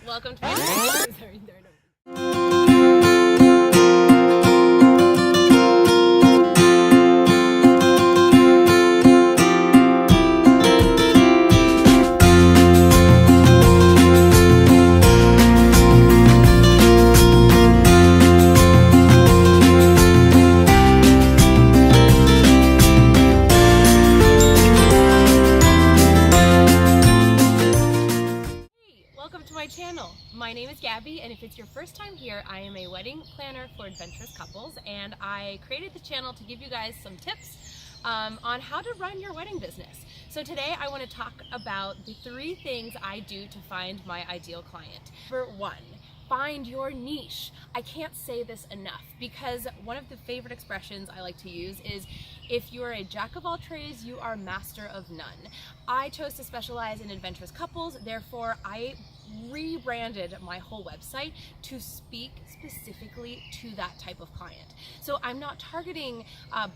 Welcome to my channel. Welcome to my channel. My name is Gabby, and if it's your first time here, I am a wedding planner for adventurous couples, and I created the channel to give you guys some tips on how to run your wedding business. So today I want to talk about the 3 things I do to find my ideal client. Number 1, find your niche. I can't say this enough because one of the favorite expressions I like to use is, if you're a jack of all trades, you are master of none. I chose to specialize in adventurous couples, therefore I rebranded my whole website to speak specifically to that type of client. So I'm not targeting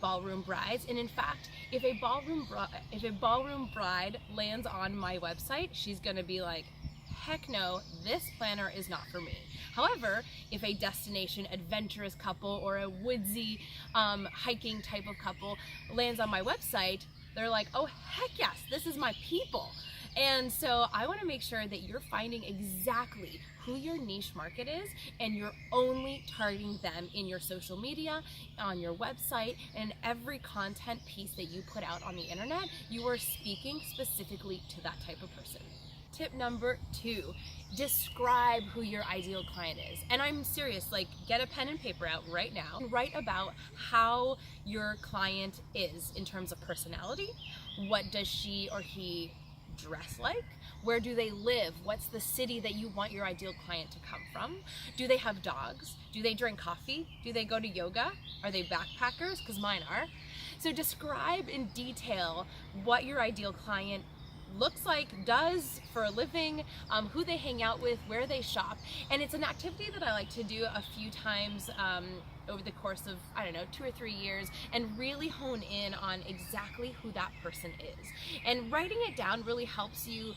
ballroom brides, and in fact, if a ballroom bride lands on my website, she's gonna be like, heck no, this planner is not for me. However, if a destination adventurous couple or a woodsy hiking type of couple lands on my website, they're like, oh heck yes, this is my people. And so I want to make sure that you're finding exactly who your niche market is, and you're only targeting them in your social media, on your website, and every content piece that you put out on the internet, you are speaking specifically to that type of person. Tip number 2, describe who your ideal client is. And I'm serious, like, get a pen and paper out right now and write about how your client is in terms of personality. What does she or he dress like? Where do they live? What's the city that you want your ideal client to come from? Do they have dogs? Do they drink coffee? Do they go to yoga? Are they backpackers? Because mine are. So describe in detail what your ideal client looks like, does for a living, who they hang out with, where they shop. And it's an activity that I like to do a few times over the course of, I don't know, 2 or 3 years, and really hone in on exactly who that person is. And writing it down really helps you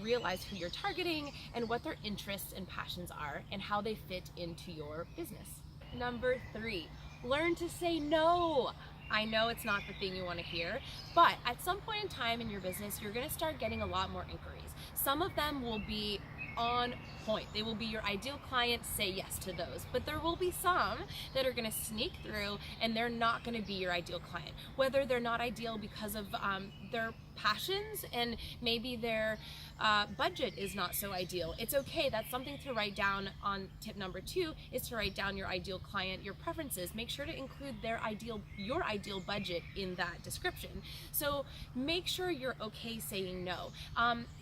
realize who you're targeting and what their interests and passions are and how they fit into your business. Number 3, learn to say no. I know it's not the thing you want to hear, but at some point in time in your business, you're going to start getting a lot more inquiries. Some of them will be on point. They will be your ideal client, say yes to those. But there will be some that are going to sneak through and they're not going to be your ideal client. Whether they're not ideal because of their passions and maybe their budget is not so ideal. It's okay. That's something to write down on tip number 2, is to write down your ideal client, your preferences. Make sure to include your ideal budget in that description. So make sure you're okay saying no.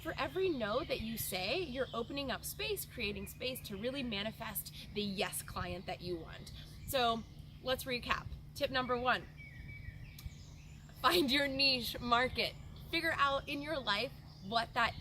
For every no that you say, you're opening up space, creating space to really manifest the yes client that you want. So let's recap. Tip number 1, find your niche market. Figure out in your life what that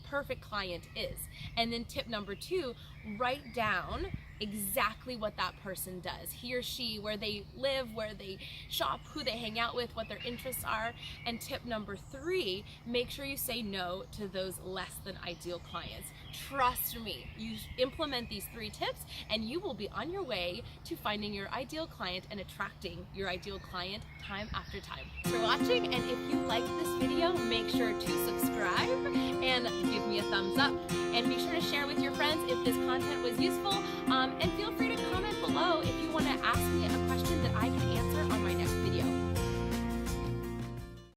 perfect client is. And then tip number 2, write down exactly what that person does. He or she, where they live, where they shop, who they hang out with, what their interests are. And tip number 3, make sure you say no to those less than ideal clients. Trust me, you implement these 3 tips and you will be on your way to finding your ideal client and attracting your ideal client time after time. Thanks for watching, and if you like this video, make sure to subscribe and give me a thumbs up. And be sure to share with your friends if this content was useful, and feel free to comment below if you want to ask me a question that I can answer on my